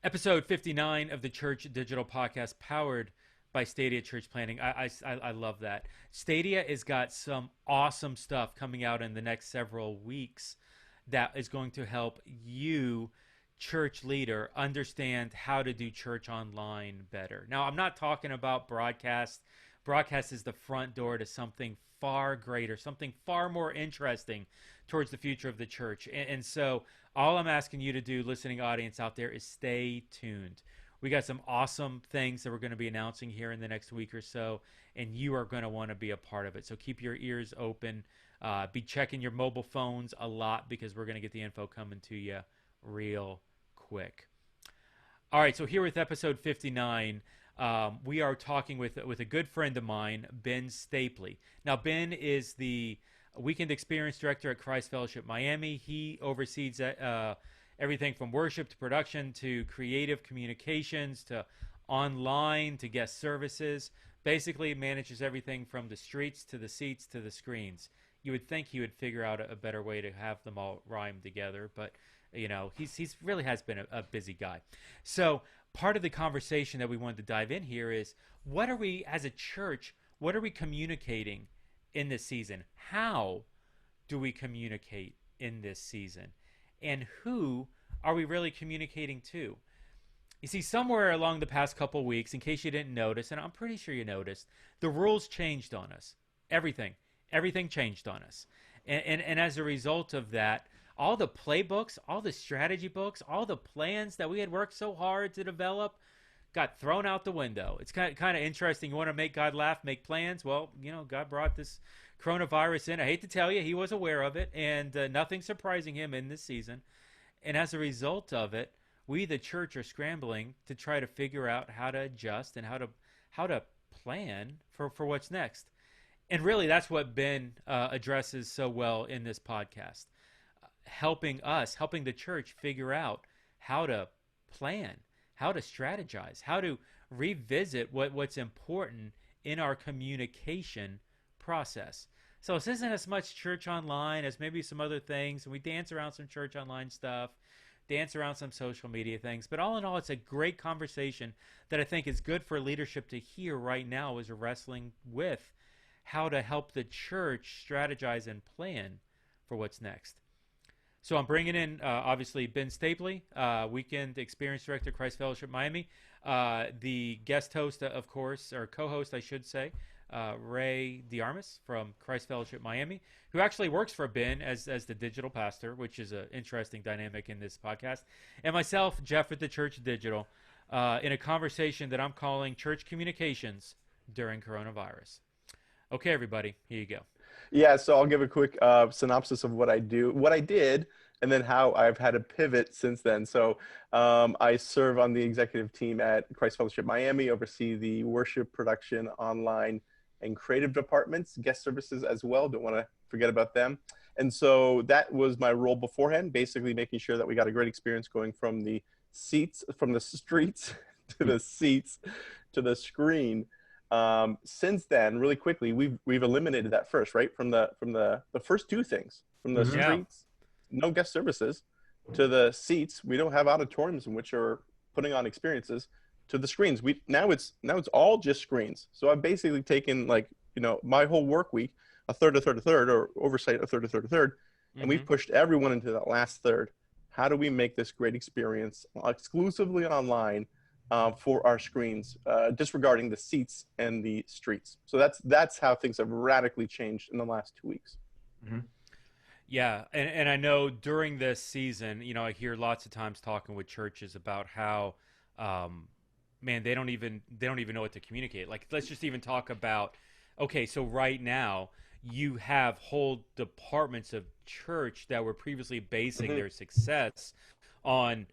Episode 59 of the Church Digital Podcast, powered by Stadia Church Planning. I love that. Stadia has got some awesome stuff coming out in the next several weeks that is going to help you, church leader, understand how to do church online better. Now, I'm not talking about broadcast. Broadcast is the front door to something far greater, something far more interesting towards the future of the church. And so all I'm asking you to do, listening audience out there, is stay tuned. We got some awesome things that we're going to be announcing here in the next week or so, and you are going to want to be a part of it. So keep your ears open. Be checking your mobile phones a lot, because we're going to get the info coming to you real quick. All right, so here with episode 59, we are talking with a good friend of mine, Ben Stapley. Now, Ben is the Weekend Experience Director at Christ Fellowship Miami. He oversees everything from worship to production to creative communications to online to guest services. Basically, manages everything from the streets to the seats to the screens. You would think he would figure out a better way to have them all rhyme together, but you know, he's really has been a busy guy. So part of the conversation that we wanted to dive in here is, what are we as a church, what are we communicating in this season? How do we communicate in this season? And who are we really communicating to? You see, somewhere along the past couple of weeks, in case you didn't notice, and I'm pretty sure you noticed, the rules changed on us. Everything changed on us. And as a result of that, all the playbooks, all the strategy books, all the plans that we had worked so hard to develop got thrown out the window. It's kind of interesting. You want to make God laugh, make plans. Well, you know, God brought this coronavirus in. I hate to tell you, he was aware of it, and nothing surprising him in this season. And as a result of it, we, the church, are scrambling to try to figure out how to adjust and how to plan for what's next. And really, that's what Ben addresses so well in this podcast, helping the church figure out how to plan, how to strategize, how to revisit what's important in our communication process. So this isn't as much church online as maybe some other things. And we dance around some church online stuff, dance around some social media things. But all in all, it's a great conversation that I think is good for leadership to hear right now as we're wrestling with how to help the church strategize and plan for what's next. So I'm bringing in, obviously, Ben Stapley, Weekend Experience Director, Christ Fellowship Miami. The guest host, of course, or co-host, I should say, Ray DiArmas from Christ Fellowship Miami, who actually works for Ben as the digital pastor, which is an interesting dynamic in this podcast. And myself, Jeff at the Church.digital, in a conversation that I'm calling Church Communications During Coronavirus. Okay, everybody, here you go. Yeah, so I'll give a quick synopsis of what I did, and then how I've had to pivot since then. So I serve on the executive team at Christ Fellowship Miami, oversee the worship, production, online, and creative departments, guest services as well. Don't want to forget about them. And so that was my role beforehand, basically making sure that we got a great experience going from the seats, from the streets to the seats to the screen. Since then, really quickly, we've eliminated that first, right? From the first two things, from the streets, no guest services, to the seats. We don't have auditoriums in which are putting on experiences, to the screens. Now it's all just screens. So I've basically taken, like, you know, my whole work week, a third, or oversight, a third, and we've pushed everyone into that last third. How do we make this great experience exclusively online for our screens, disregarding the seats and the streets? So that's how things have radically changed in the last 2 weeks. Mm-hmm. Yeah, and I know during this season, you know, I hear lots of times talking with churches about how, man, they don't even know what to communicate. Like, let's just even talk about, okay, so right now you have whole departments of church that were previously basing their success on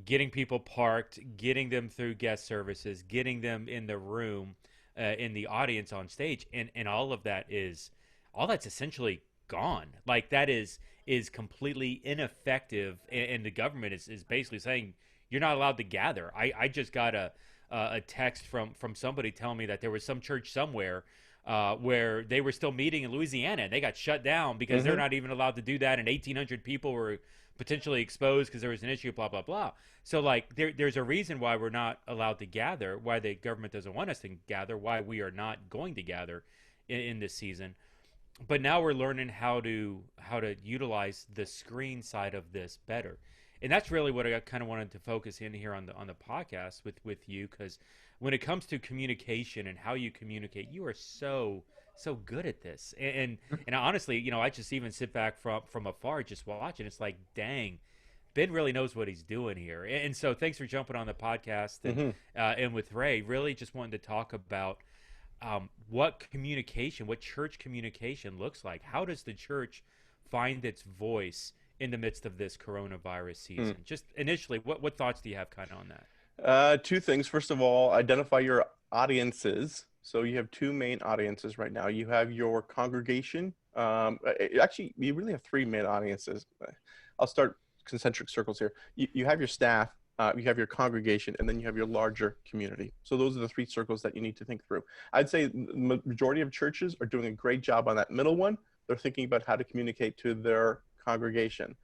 getting people parked, getting them through guest services, getting them in the room, in the audience on stage, and all that's essentially gone. Like, that is completely ineffective, and the government is basically saying you're not allowed to gather. I just got a text from somebody telling me that there was some church somewhere where they were still meeting in Louisiana, and they got shut down because they're Hmm. not even allowed to do that, and 1,800 people were potentially exposed because there was an issue, blah blah blah. So like there's a reason why we're not allowed to gather, why the government doesn't want us to gather, why we are not going to gather in this season. But now we're learning how to utilize the screen side of this better, and that's really what I kind of wanted to focus in here on the podcast with you, because when it comes to communication and how you communicate, you are so good at this. And honestly, I just even sit back from afar just watching. It's like, dang, Ben really knows what he's doing here. And so thanks for jumping on the podcast, Hmm. and with Ray, really just wanted to talk about what church communication looks like. How does the church find its voice in the midst of this coronavirus season? Just initially, what thoughts do you have kind of on that? Two things. First of all, identify your audiences. So you have two main audiences right now. You have your congregation. Actually, you really have three main audiences. I'll start concentric circles here. You have your staff, you have your congregation, and then you have your larger community. So those are the three circles that you need to think through. I'd say the majority of churches are doing a great job on that middle one. They're thinking about how to communicate to their congregation.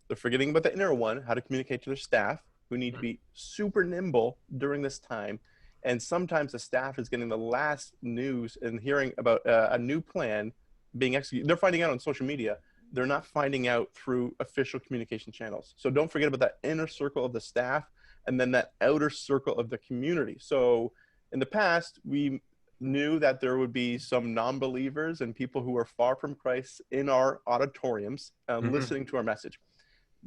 They're forgetting about the inner one, how to communicate to their staff, who need to be super nimble during this time. And sometimes the staff is getting the last news and hearing about a new plan being executed. They're finding out on social media. They're not finding out through official communication channels. So don't forget about that inner circle of the staff and then that outer circle of the community. So in the past, we knew that there would be some non-believers and people who are far from Christ in our auditoriums listening to our message.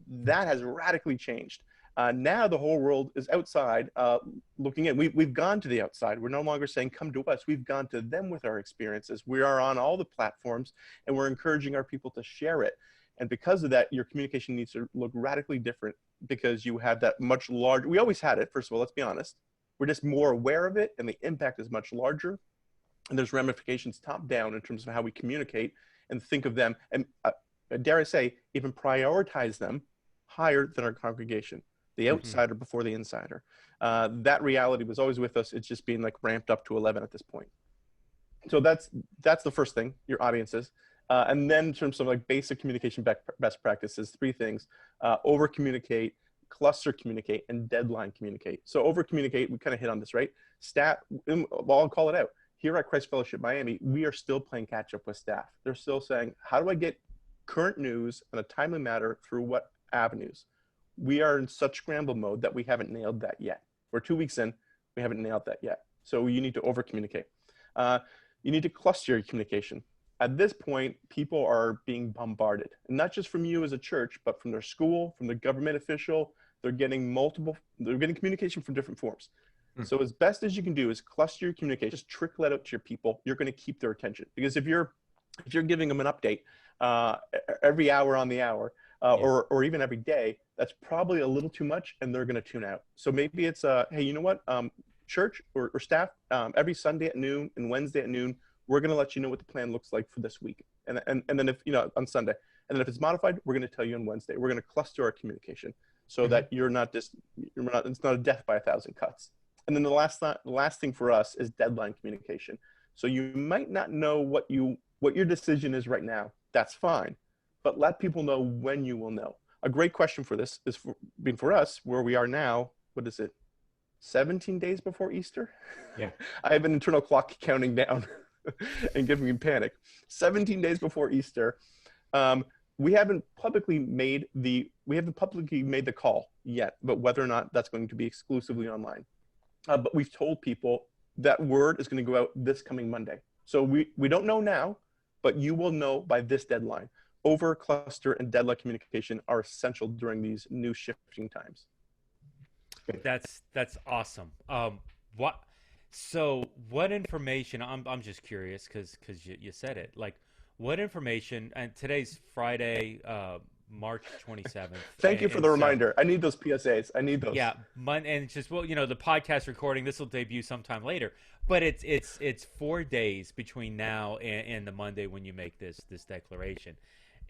That has radically changed. Now the whole world is outside looking in. We've gone to the outside. We're no longer saying, come to us. We've gone to them with our experiences. We are on all the platforms, and we're encouraging our people to share it. And because of that, your communication needs to look radically different, because you have that much larger, we always had it, first of all, let's be honest. We're just more aware of it, and the impact is much larger. And there's ramifications top down in terms of how we communicate and think of them. And dare I say, even prioritize them higher than our congregation, the outsider before the insider. That reality was always with us. It's just being like ramped up to 11 at this point. So that's the first thing, your audiences. And then in terms of like basic communication best practices, three things: over communicate, cluster communicate, and deadline communicate. So over communicate, we kind of hit on this, right? Well, I'll call it out. Here at Christ Fellowship Miami, we are still playing catch up with staff. They're still saying, how do I get current news in a timely manner through what avenues? We are in such scramble mode that we haven't nailed that yet. We're 2 weeks in, we haven't nailed that yet. So you need to over communicate. You need to cluster your communication. At this point, people are being bombarded, and not just from you as a church, but from their school, from the government official. They're getting communication from different forms. So as best as you can do is cluster your communication, just trickle it out to your people. You're going to keep their attention, because if you're giving them an update every hour on the hour, or even every day, that's probably a little too much, and they're going to tune out. So maybe it's hey, you know what, church or staff, every Sunday at noon and Wednesday at noon, we're going to let you know what the plan looks like for this week, and then if on Sunday, and then if it's modified, we're going to tell you on Wednesday. We're going to cluster our communication so that it's not a death by 1,000 cuts. And then the last thing for us is deadline communication. So you might not know what your decision is right now. That's fine, but let people know when you will know. A great question for this is for us, where we are now. What is it? 17 days before Easter? Yeah. I have an internal clock counting down and giving me panic. 17 days before Easter. We haven't publicly made the call yet, but whether or not that's going to be exclusively online. But we've told people that word is going to go out this coming Monday. So we don't know now, but you will know by this deadline. Over, cluster, and deadline communication are essential during these new shifting times. That's awesome. What information? I'm just curious because you said it. Like, what information? And today's Friday, March 27th. Thank you for the reminder. I need those PSAs. I need those. Yeah, and it's just, well, the podcast recording, this will debut sometime later, but it's 4 days between now and the Monday when you make this declaration,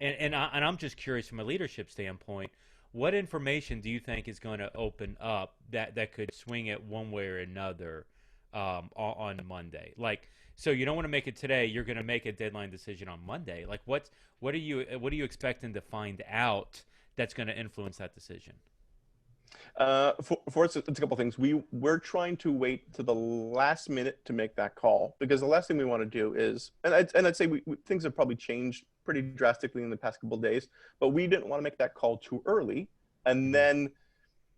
and I'm just curious from a leadership standpoint, what information do you think is going to open up that could swing it one way or another on Monday? Like, so you don't want to make it today. You're going to make a deadline decision on Monday. Like, what are you expecting to find out that's going to influence that decision? For us, it's a couple things. We're trying to wait to the last minute to make that call, because the last thing we want to do is, and I'd say things have probably changed pretty drastically in the past couple of days, but we didn't want to make that call too early, and Hmm. then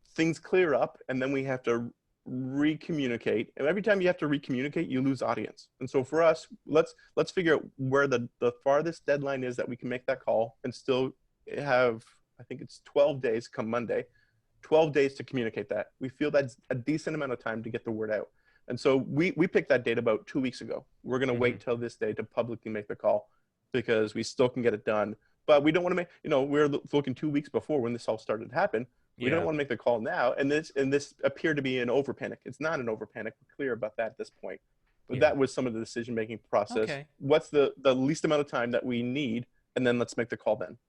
things clear up, and then we have to recommunicate. And every time you have to recommunicate, you lose audience. And so for us, let's figure out where the farthest deadline is that we can make that call and still have, I think it's 12 days come Monday, 12 days to communicate that. We feel that's a decent amount of time to get the word out. And so we picked that date about 2 weeks ago. We're going to Hmm. wait till this day to publicly make the call, because we still can get it done. But we don't want to make, we're looking 2 weeks before when this all started to happen. We don't Yeah. want to make the call now. And this appeared to be an over panic. It's not an over panic. We're clear about that at this point. But Yeah. that was some of the decision making process. Okay. What's the least amount of time that we need? And then let's make the call then.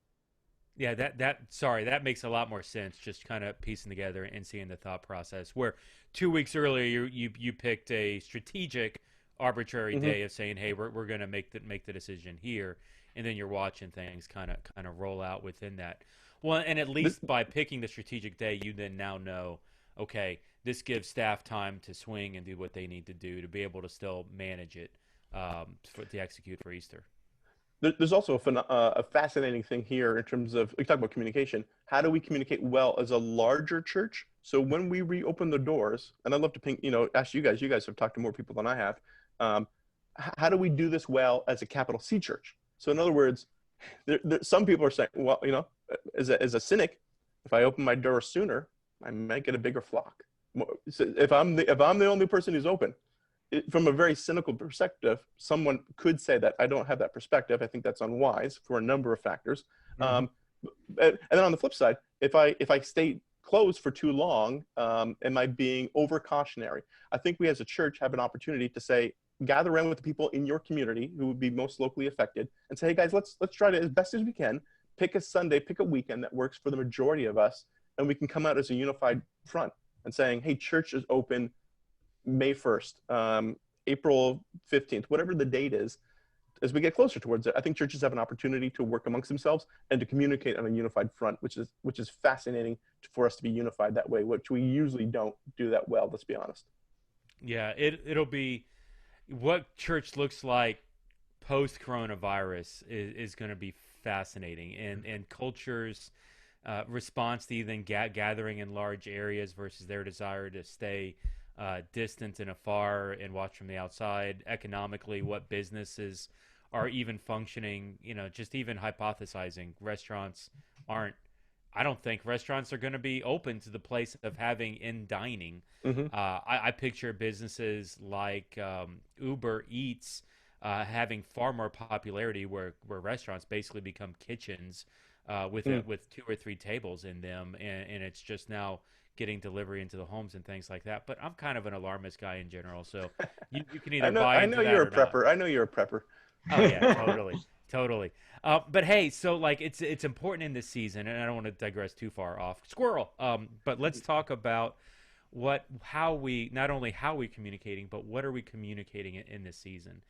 Yeah, sorry, that makes a lot more sense. Just kind of piecing together and seeing the thought process. Where 2 weeks earlier, you picked a strategic, arbitrary Mm-hmm. day of saying, "Hey, we're going to make the decision here," and then you're watching things kind of roll out within that. Well, and at This, least by picking the strategic day, you then now know, okay, this gives staff time to swing and do what they need to do to be able to still manage it, to execute for Easter. there's also a fascinating thing here in terms of, we talk about communication. How do we communicate well as a larger church? So when we reopen the doors, and I'd love to ask you guys have talked to more people than I have. Um, how do we do this well as a capital C church? So in other words, some people are saying, well, as a cynic, if I open my door sooner, I might get a bigger flock. So if I'm the only person who's open, from a very cynical perspective, someone could say that. I don't have that perspective. I think that's unwise for a number of factors. Mm-hmm. And then on the flip side, if I stay closed for too long, am I being over cautionary? I think we as a church have an opportunity to say, gather around with the people in your community who would be most locally affected, and say, hey guys, let's try to, as best as we can, pick a Sunday, pick a weekend that works for the majority of us, and we can come out as a unified front and saying, hey, church is open May 1st, April 15th, whatever the date is. As we get closer towards it, I think churches have an opportunity to work amongst themselves and to communicate on a unified front, which is fascinating for us to be unified that way, which we usually don't do that well. Let's be honest. Yeah, it'll be what church looks like post coronavirus is going to be fascinating, and cultures response to even gathering in large areas versus their desire to stay distant and afar and watch from the outside. Economically, what businesses are even functioning, just even hypothesizing. Restaurants aren't, I don't think restaurants are going to be open to the place of having in dining. Mm-hmm. I picture businesses like Uber Eats having far more popularity, where restaurants basically become kitchens Mm. with two or three tables in them, and it's just now getting delivery into the homes and things like that. But I'm kind of an alarmist guy in general, so you can I either know. buy I into know that you're a or not. prepper. I know you're a prepper. Oh yeah, totally, totally. But hey, so like it's important in this season, and I don't want to digress too far off squirrel. But let's talk about how we not only how we communicating, but what are we communicating in this season?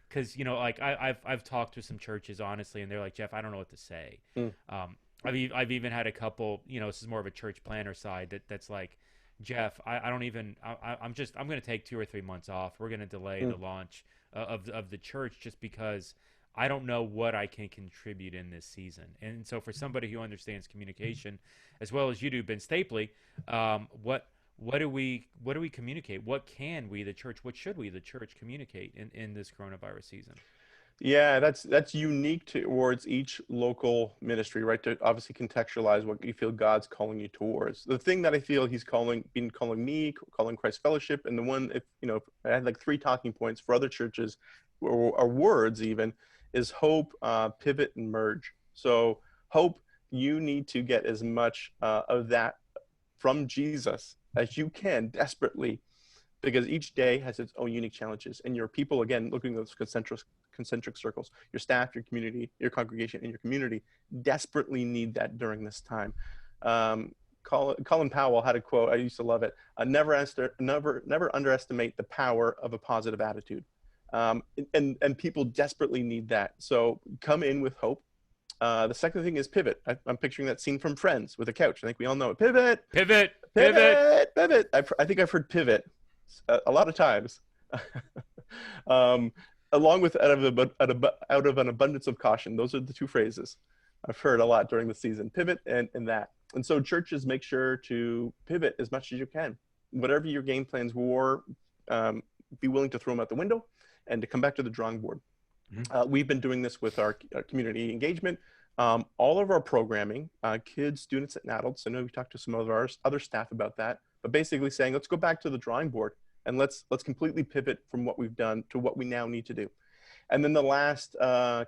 Because like I've talked to some churches honestly, and they're like, Jeff, I don't know what to say. Mm. I've even had a couple. This is more of a church planner side that's like, Jeff, I don't even. I'm going to take 2 or 3 months off. We're going to delay Mm. the launch of the church just because I don't know what I can contribute in this season. And so for somebody who understands communication as well as you do, Ben Stapley, what do we communicate? What can we, the church, what should we, the church, communicate in this coronavirus season? Yeah, that's unique towards each local ministry, right? To obviously contextualize what you feel God's calling you towards. The thing that I feel He's been calling me, calling Christ Fellowship, and the one, if I had like three talking points for other churches, or words even, is hope, pivot, and merge. So hope, you need to get as much of that from Jesus as you can desperately, because each day has its own unique challenges, and your people, again, looking at those concentric circles, your staff, your community, your congregation, and your community desperately need that during this time. Colin Powell had a quote. I used to love it. Never underestimate the power of a positive attitude. And people desperately need that. So come in with hope. The second thing is pivot. I'm picturing that scene from Friends with a couch. I think we all know it. Pivot, Pivot, pivot. pivot, pivot. I think I've heard pivot a lot of times. um, Along with out of an abundance of caution. Those are the two phrases I've heard a lot during the season. Pivot and that. And so churches, make sure to pivot as much as you can. Whatever your game plans were, be willing to throw them out the window and to come back to the drawing board. We've been doing this with our community engagement. All of our programming, kids, students, and adults. I know we talked to some of our other staff about that, but basically saying, let's go back to the drawing board and let's completely pivot from what we've done to what we now need to do. And then the last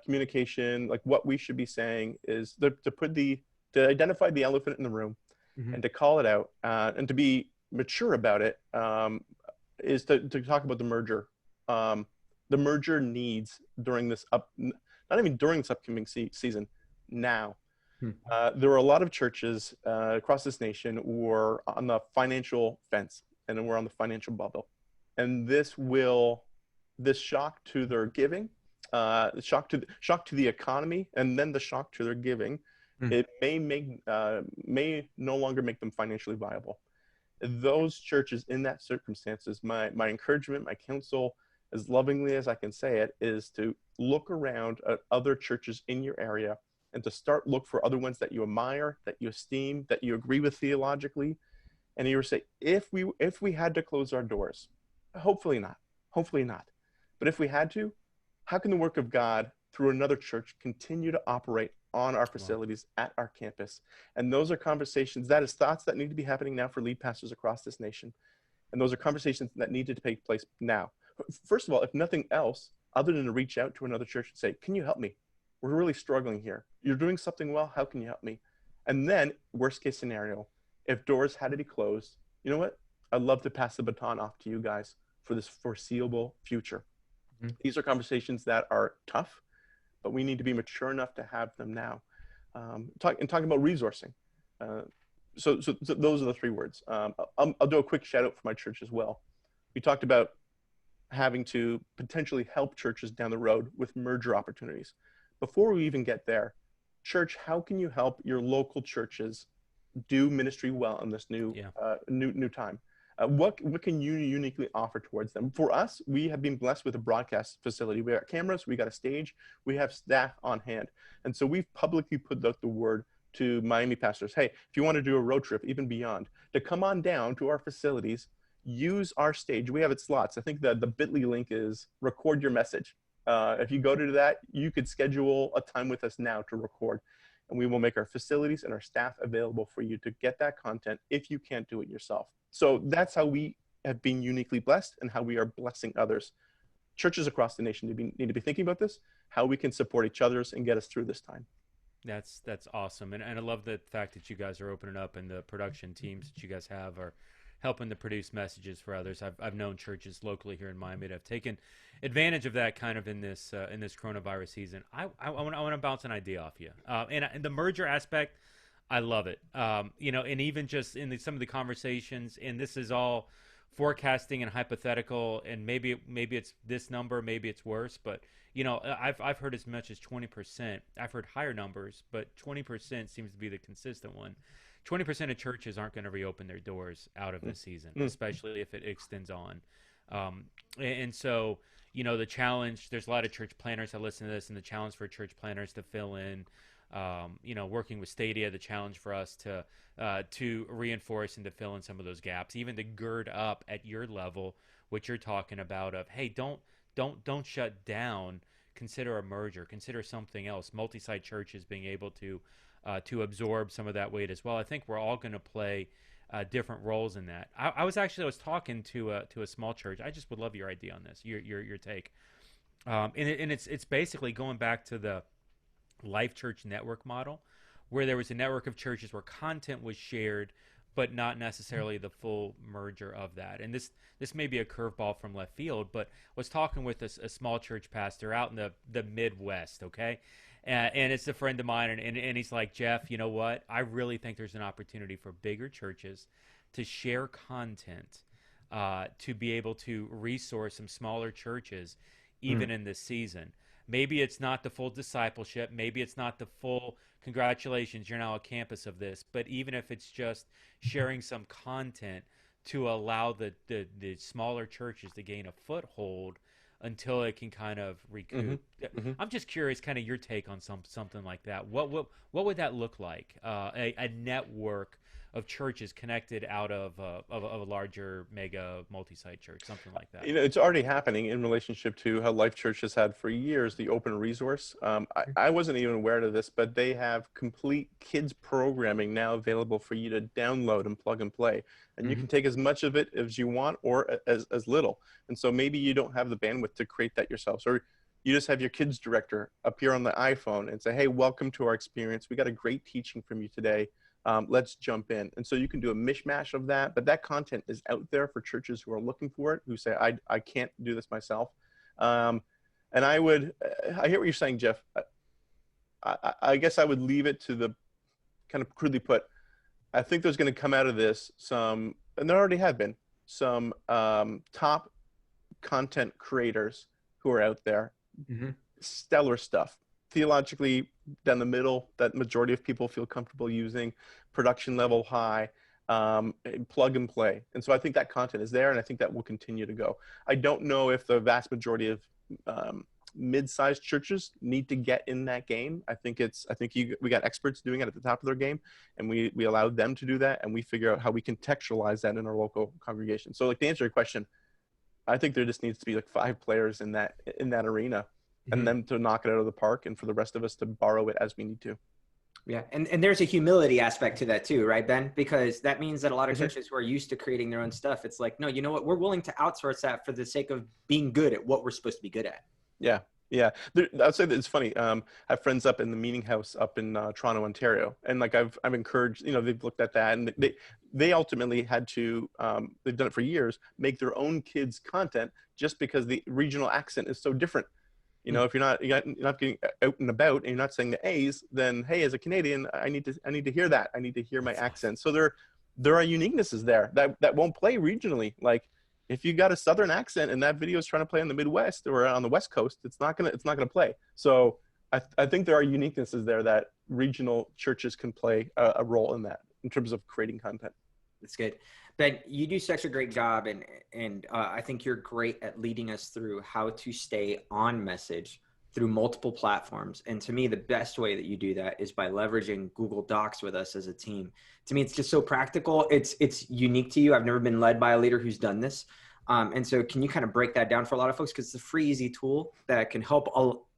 communication, like what we should be saying, is to identify the elephant in the room and to call it out and to be mature about it, is to talk about the merger. The merger needs during this not even during this upcoming season, now. There are a lot of churches across this nation who are on the financial fence and we're on the financial bubble. And this shock to their giving, shock to the economy, and then the shock to their giving, it may no longer make them financially viable. Those churches in that circumstances, my encouragement, my counsel, as lovingly as I can say it, is to look around at other churches in your area and to look for other ones that you admire, that you esteem, that you agree with theologically. And you say, if we had to close our doors, hopefully not, but if we had to, how can the work of God through another church continue to operate on our facilities at our campus? And those are conversations, that is thoughts that need to be happening now for lead pastors across this nation. And those are conversations that need to take place now. First of all, if nothing else, other than to reach out to another church and say, can you help me? We're really struggling here. You're doing something well. How can you help me? And then, worst case scenario, if doors had to be closed, you know what? I'd love to pass the baton off to you guys for this foreseeable future. These are conversations that are tough, but we need to be mature enough to have them now. Talking about resourcing. So those are the three words. I'll do a quick shout out for my church as well. We talked about having to potentially help churches down the road with merger opportunities. Before we even get there, church, how can you help your local churches do ministry well in this new time? What can you uniquely offer towards them? For us, we have been blessed with a broadcast facility. We got cameras, we got a stage, we have staff on hand. And so we've publicly put out the word to Miami pastors, hey, if you want to do a road trip, even beyond, to come on down to our facilities, use our stage. We have it slots. I think that the bit.ly link is record your message. If you go to that, you could schedule a time with us now to record. And we will make our facilities and our staff available for you to get that content if you can't do it yourself. So that's how we have been uniquely blessed and how we are blessing others. Churches across the nation need to be thinking about this, how we can support each other and get us through this time. That's awesome. And I love the fact that you guys are opening up and the production teams that you guys have are helping to produce messages for others. I've known churches locally here in Miami that have taken advantage of that kind of in this coronavirus season. I want to bounce an idea off you. And the merger aspect, I love it. And even just in some of the conversations, and this is all forecasting and hypothetical, and maybe it's this number, maybe it's worse, but I've heard as much as 20%. I've heard higher numbers, but 20% seems to be the consistent one. 20% of churches aren't going to reopen their doors out of this season, especially if it extends on. And so, the challenge, there's a lot of church planners that listen to this, and the challenge for church planners to fill in, working with Stadia, the challenge for us to reinforce and to fill in some of those gaps, even to gird up at your level, what you're talking about of, hey, don't shut down, consider a merger, consider something else, multi-site churches being able to absorb some of that weight as well. I think we're all going to play different roles in that. I was talking to a small church. I just would love your idea on this, your take. And it's basically going back to the Life Church network model, where there was a network of churches where content was shared but not necessarily the full merger of that. And this may be a curveball from left field, but was talking with a small church pastor out in the Midwest, okay? And it's a friend of mine, and he's like, Jeff, you know what? I really think there's an opportunity for bigger churches to share content, to be able to resource some smaller churches, even in this season. Maybe it's not the full discipleship. Maybe it's not the full congratulations, you're now a campus of this. But even if it's just sharing some content to allow the smaller churches to gain a foothold until it can kind of recoup. I'm just curious, kind of your take on something like that. What would that look like? A network of churches connected out of a larger mega multi-site church, something like that. You know, it's already happening in relationship to how Life Church has had for years the open resource. I wasn't even aware of this, but they have complete kids programming now available for you to download and plug and play. And you can take as much of it as you want or as little. And so maybe you don't have the bandwidth to create that yourselves, or you just have your kids director appear on the iPhone and say, hey, welcome to our experience. We got a great teaching from you today. Let's jump in. And so you can do a mishmash of that, but that content is out there for churches who are looking for it, who say, I can't do this myself. And I hear what you're saying, Jeff. I guess I would leave it to the kind of crudely put, I think there's going to come out of this some, and there already have been, some top content creators who are out there, stellar stuff. Theologically down the middle, that majority of people feel comfortable using, production level high, plug and play. And so I think that content is there, and I think that will continue to go. I don't know if the vast majority of mid-sized churches need to get in that game. I think we got experts doing it at the top of their game, and we allowed them to do that, and we figure out how we contextualize that in our local congregation. So like to answer your question, I think there just needs to be like 5 players in that arena, and them to knock it out of the park, and for the rest of us to borrow it as we need to. Yeah. And there's a humility aspect to that too, right, Ben? Because that means that a lot of churches who are used to creating their own stuff, it's like, no, you know what? We're willing to outsource that for the sake of being good at what we're supposed to be good at. Yeah. Yeah. I'd say that it's funny. I have friends up in the Meeting House up in Toronto, Ontario. And like I've encouraged, they've looked at that, and they ultimately had to, they've done it for years, make their own kids content just because the regional accent is so different. If you're not getting out and about and you're not saying the A's, then hey, as a Canadian, I need to hear that. I need to hear my accent. So there are uniquenesses there that won't play regionally. Like if you got a Southern accent and that video is trying to play on the Midwest or on the West Coast, it's not gonna play. So I think there are uniquenesses there that regional churches can play a role in that in terms of creating content. That's good. Ben, you do such a great job, and I think you're great at leading us through how to stay on message through multiple platforms. And to me, the best way that you do that is by leveraging Google Docs with us as a team. To me, it's just so practical. It's unique to you. I've never been led by a leader who's done this. And so can you kind of break that down for a lot of folks? Because it's a free, easy tool that can help.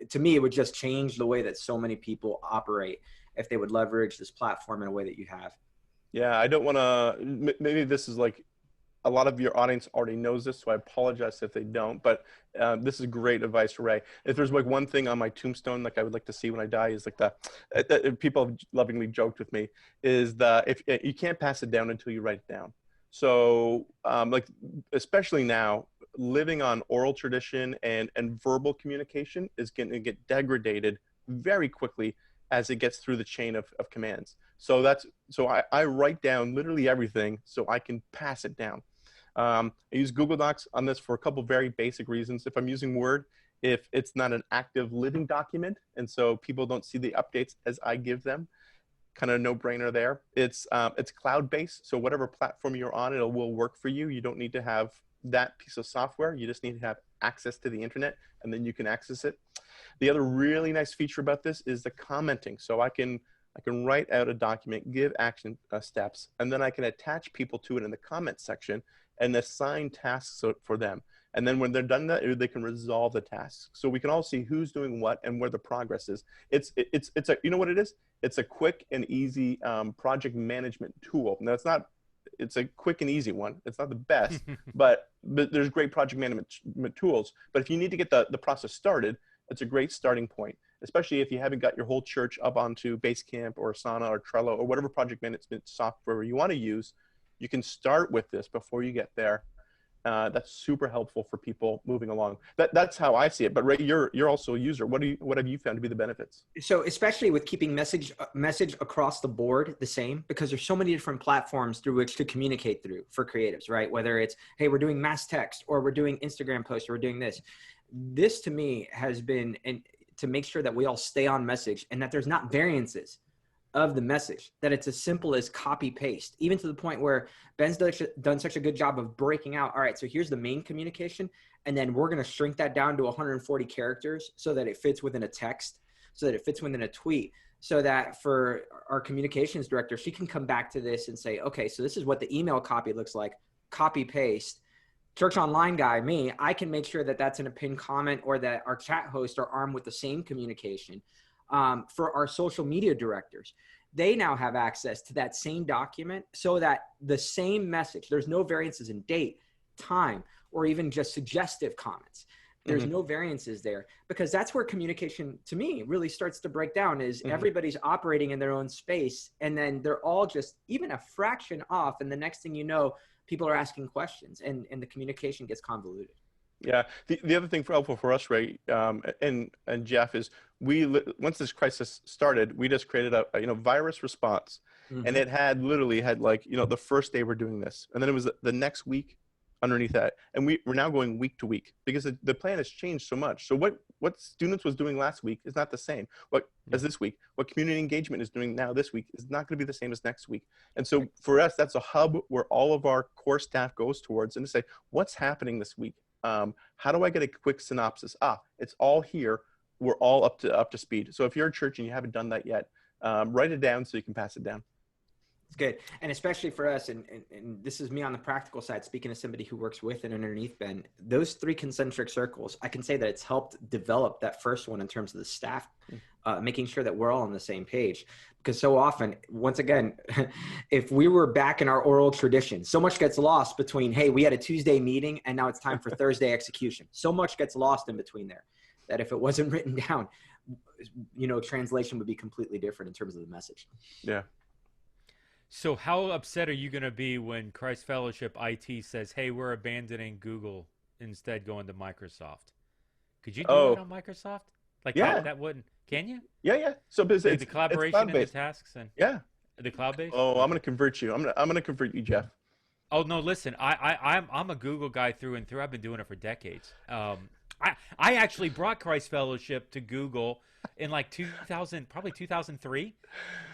To me, it would just change the way that so many people operate if they would leverage this platform in a way that you have. Yeah, I don't want to, maybe this is like a lot of your audience already knows this, so I apologize if they don't, but this is great advice, Ray. If there's like one thing on my tombstone, like I would like to see when I die is like that people have lovingly joked with me is if you can't pass it down until you write it down. So like, especially now, living on oral tradition and verbal communication is going to get degraded very quickly as it gets through the chain of commands. So I write down literally everything so I can pass it down. I use Google Docs on this for a couple very basic reasons. If I'm using Word, if it's not an active living document, and so people don't see the updates as I give them, kind of no brainer there. It's cloud-based, so whatever platform you're on, it will work for you. You don't need to have that piece of software. You just need to have access to the internet, and then you can access it. The other really nice feature about this is the commenting. So I can write out a document, give action steps, and then I can attach people to it in the comment section and assign tasks for them. And then when they're done that, they can resolve the tasks. So we can all see who's doing what and where the progress is. It's a, you know what it is? It's a quick and easy project management tool. Now it's a quick and easy one. It's not the best, but there's great project management tools. But if you need to get the process started, it's a great starting point, especially if you haven't got your whole church up onto Basecamp or Asana or Trello or whatever project management software you want to use. you can start with this before you get there. That's super helpful for people moving along. That's how I see it. But Ray, you're also a user. What have you found to be the benefits? So especially with keeping message across the board the same, because there's so many different platforms through which to communicate through for creatives, right? Whether it's, hey, we're doing mass text, or we're doing Instagram posts, or we're doing this. This to me has been, and to make sure that we all stay on message and that there's not variances of the message, that it's as simple as copy paste, even to the point where Ben's done such a good job of breaking out. All right, so here's the main communication, and then we're going to shrink that down to 140 characters so that it fits within a text, so that it fits within a tweet, so that for our communications director, she can come back to this and say, okay, so this is what the email copy looks like, copy paste. Church Online guy, me, I can make sure that that's in a pinned comment, or that our chat hosts are armed with the same communication. For our social media directors, they now have access to that same document, so that the same message, there's no variances in date, time, or even just suggestive comments. There's no variances there, because that's where communication, to me, really starts to break down, is everybody's operating in their own space, and then they're all just even a fraction off. And the next thing you know, people are asking questions, and the communication gets convoluted. Yeah. The other thing helpful for us, Ray, and Jeff, is once this crisis started, we just created a virus response, and it literally had like, the first day we're doing this, and then it was the next week underneath that, and we're now going week to week, because the plan has changed so much. So what students was doing last week is not the same as this week. What community engagement is doing now this week is not going to be the same as next week. And so for us, that's a hub where all of our core staff goes towards, and to say, what's happening this week? How do I get a quick synopsis? It's all here. We're all up to speed. So if you're a church and you haven't done that yet, write it down so you can pass it down. It's good. And especially for us, and this is me on the practical side, speaking as somebody who works with and underneath Ben, those 3 concentric circles, I can say that it's helped develop that first one in terms of the staff, making sure that we're all on the same page. Because so often, once again, if we were back in our oral tradition, so much gets lost between, hey, we had a Tuesday meeting and now it's time for Thursday execution. So much gets lost in between there, that if it wasn't written down, translation would be completely different in terms of the message. Yeah. So how upset are you going to be when Christ Fellowship IT says, hey, we're abandoning Google, instead going to Microsoft? Could you do that on Microsoft? Like, that wouldn't, can you? Yeah. So it's the collaboration and the tasks and the cloud-based? Oh, I'm going to convert you. I'm going to convert you, Jeff. Oh, no, listen, I'm a Google guy through and through. I've been doing it for decades. I actually brought Christ Fellowship to Google in like 2003,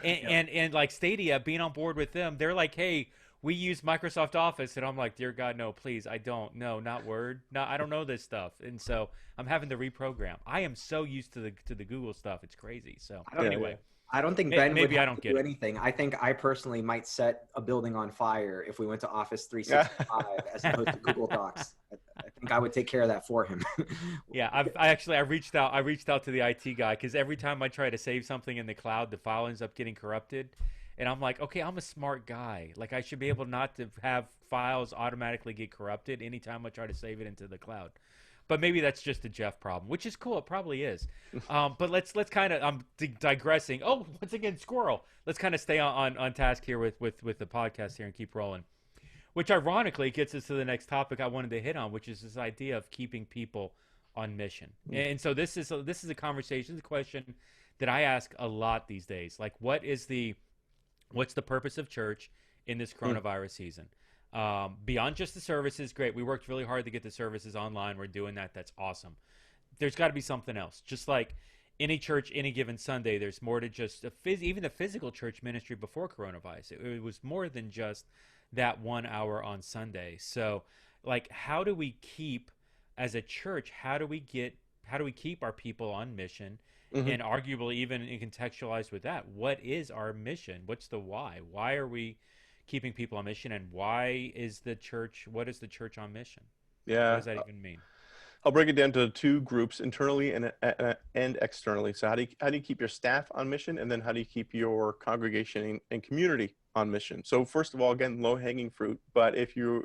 and like Stadia, being on board with them, they're like, hey, we use Microsoft Office, and I'm like, dear God, no, please, I don't, no, not Word, no, I don't know this stuff, and so I'm having to reprogram. I am so used to the Google stuff, it's crazy. So anyway. I don't think Ben maybe would I don't do anything. I think I personally might set a building on fire if we went to Office 365 as opposed to Google Docs. I think I would take care of that for him. Yeah, I reached out to the IT guy, because every time I try to save something in the cloud, the file ends up getting corrupted. And I'm like, okay, I'm a smart guy. Like, I should be able not to have files automatically get corrupted anytime I try to save it into the cloud. But maybe that's just a Jeff problem, which is cool. It probably is. But let's kind of, I'm digressing. Oh, once again, squirrel. Let's kind of stay on task here with the podcast here and keep rolling. Which ironically gets us to the next topic I wanted to hit on, which is this idea of keeping people on mission. And so this is a conversation, the question that I ask a lot these days. Like, what's the purpose of church in this coronavirus season? Beyond just the services, great. We worked really hard to get the services online. We're doing that. That's awesome. There's got to be something else. Just like any church, any given Sunday, there's more to just even the physical church ministry before coronavirus. It was more than just that 1 hour on Sunday. So, like, how do we keep, as a church, how do we keep our people on mission? And arguably even contextualized with that, what is our mission? What's the why? Why are we keeping people on mission, and what is the church on mission? Yeah. What does that even mean? I'll break it down to 2 groups, internally and externally. So how do you keep your staff on mission, and then how do you keep your congregation and community on mission? So first of all, again, low-hanging fruit. But if you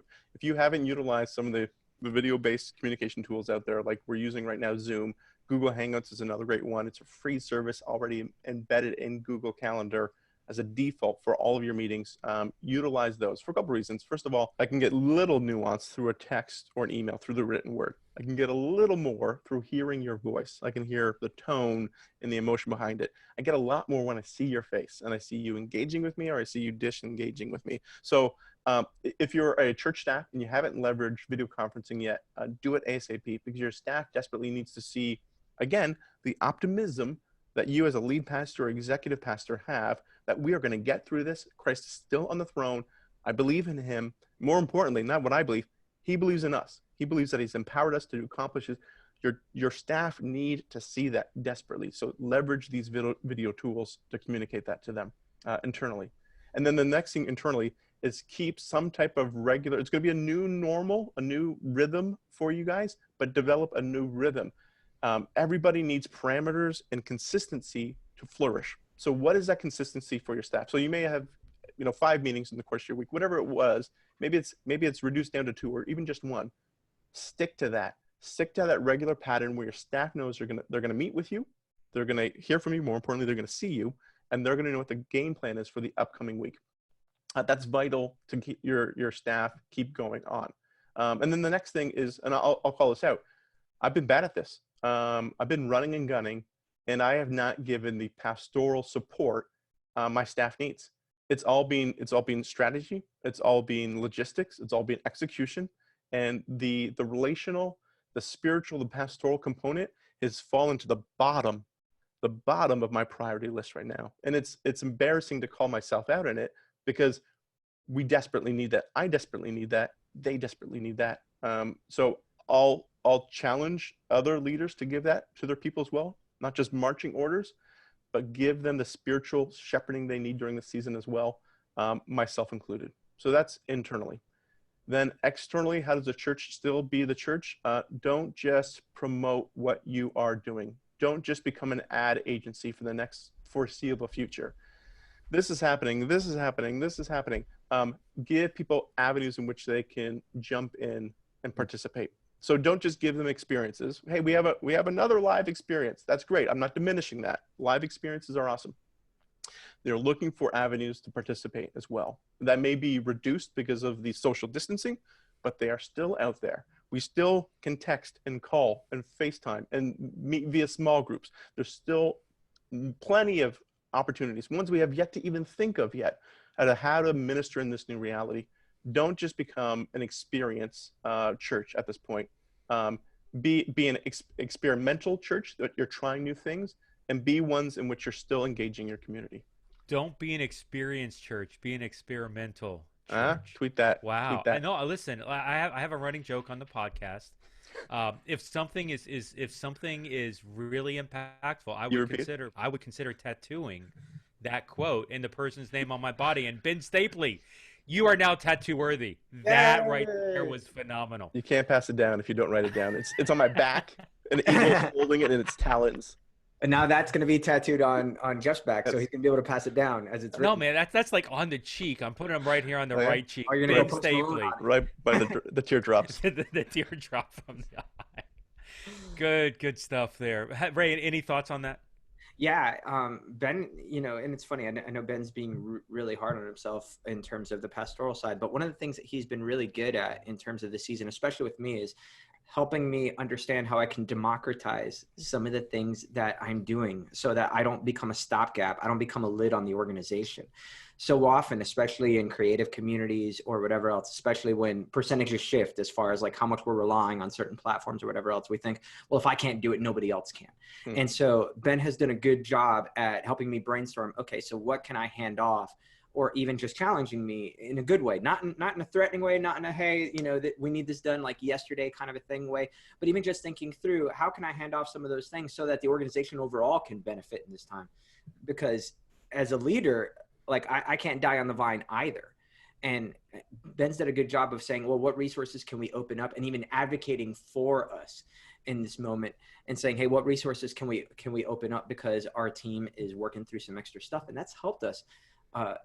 haven't utilized some of the video-based communication tools out there, like we're using right now, Zoom, Google Hangouts is another great one. It's a free service already embedded in Google Calendar. as a default for all of your meetings. Utilize those for a couple reasons. First of all, I can get little nuance through a text or an email through the written word. I can get a little more through hearing your voice. I can hear the tone and the emotion behind it. I get a lot more when I see your face and I see you engaging with me, or I see you disengaging with me. So if you're a church staff and you haven't leveraged video conferencing yet, do it ASAP, because your staff desperately needs to see, again, the optimism that you as a lead pastor or executive pastor have, that we are going to get through this. Christ is still on the throne. I believe in him. More importantly, not what I believe, he believes in us. He believes that he's empowered us to accomplish it. Your staff need to see that desperately. So leverage these video tools to communicate that to them internally. And then the next thing internally is keep some type of regular, it's going to be a new normal, a new rhythm for you guys, but develop a new rhythm. Everybody needs parameters and consistency to flourish. So what is that consistency for your staff? So you may have, 5 meetings in the course of your week, whatever it was. Maybe it's reduced down to 2 or even just 1. Stick to that. Stick to that regular pattern where your staff knows they're gonna meet with you, they're gonna hear from you. More importantly, they're gonna see you, and they're gonna know what the game plan is for the upcoming week. That's vital to keep your staff keep going on. And then the next thing is, and I'll call this out. I've been bad at this. I've been running and gunning, and I have not given the pastoral support my staff needs. It's all been strategy. It's all been logistics. It's all been execution. And the relational, the spiritual, the pastoral component has fallen to the bottom of my priority list right now. And it's embarrassing to call myself out in it, because we desperately need that. I desperately need that. They desperately need that. So I'll challenge other leaders to give that to their people as well, not just marching orders, but give them the spiritual shepherding they need during the season as well, myself included. So that's internally. Then externally, how does the church still be the church? Don't just promote what you are doing. Don't just become an ad agency for the next foreseeable future. This is happening, this is happening, this is happening. Give people avenues in which they can jump in and participate. So don't just give them experiences. Hey, we have another live experience. That's great. I'm not diminishing that. Live experiences are awesome. They're looking for avenues to participate as well. That may be reduced because of the social distancing, but they are still out there. We still can text and call and FaceTime and meet via small groups. There's still plenty of opportunities, ones we have yet to even think of yet, as to how to minister in this new reality. Don't just become an experience church at this point. Be an experimental church that you're trying new things, and be ones in which you're still engaging your community. Don't be an experienced church. Be an experimental church. Tweet that. Wow. Tweet that. I know. Listen, I have a running joke on the podcast. If something is really impactful, I would consider tattooing that quote in the person's name on my body. And Ben Stapley, you are now tattoo worthy. That right there was phenomenal. You can't pass it down if you don't write it down. It's on my back, and eagle's holding it in its talons. And now that's going to be tattooed on Jeff's back, so he's going to be able to pass it down as it's written. No, man, that's like on the cheek. I'm putting them right here on the right cheek. Are you going to go Stapley, right by the teardrops? the teardrop from the eye. Good stuff there. Ray, any thoughts on that? Yeah, Ben, and it's funny. I know Ben's being really hard on himself in terms of the pastoral side, but one of the things that he's been really good at in terms of the season, especially with me, is helping me understand how I can democratize some of the things that I'm doing so that I don't become a stopgap. I don't become a lid on the organization. So often, especially in creative communities or whatever else, especially when percentages shift as far as like how much we're relying on certain platforms or whatever else, we think, well, if I can't do it, nobody else can. And so Ben has done a good job at helping me brainstorm, okay, so what can I hand off? Or even just challenging me in a good way, not in a threatening way, not in a, hey, that we need this done like yesterday kind of a thing way, but even just thinking through how can I hand off some of those things so that the organization overall can benefit in this time? Because as a leader, like I can't die on the vine either. And Ben's done a good job of saying, well, what resources can we open up, and even advocating for us in this moment and saying, hey, what resources can we open up, because our team is working through some extra stuff. And that's helped us.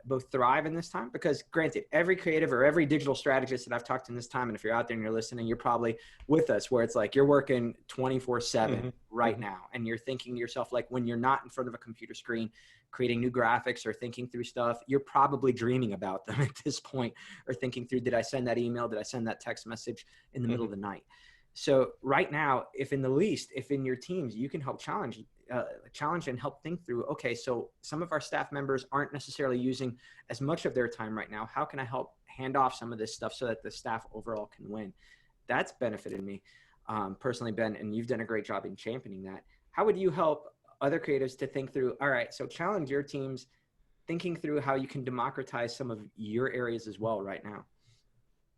both thrive in this time? Because granted, every creative or every digital strategist that I've talked to in this time, and if you're out there and you're listening, you're probably with us, where it's like you're working 24/7 right now. And you're thinking to yourself, like, when you're not in front of a computer screen, creating new graphics or thinking through stuff, you're probably dreaming about them at this point, or thinking through, did I send that email? Did I send that text message in the middle of the night? So right now, if in your teams, you can help challenge and help think through, okay, so some of our staff members aren't necessarily using as much of their time right now. How can I help hand off some of this stuff so that the staff overall can win? That's benefited me personally, Ben, and you've done a great job in championing that. How would you help other creatives to think through, all right, so challenge your teams thinking through how you can democratize some of your areas as well right now?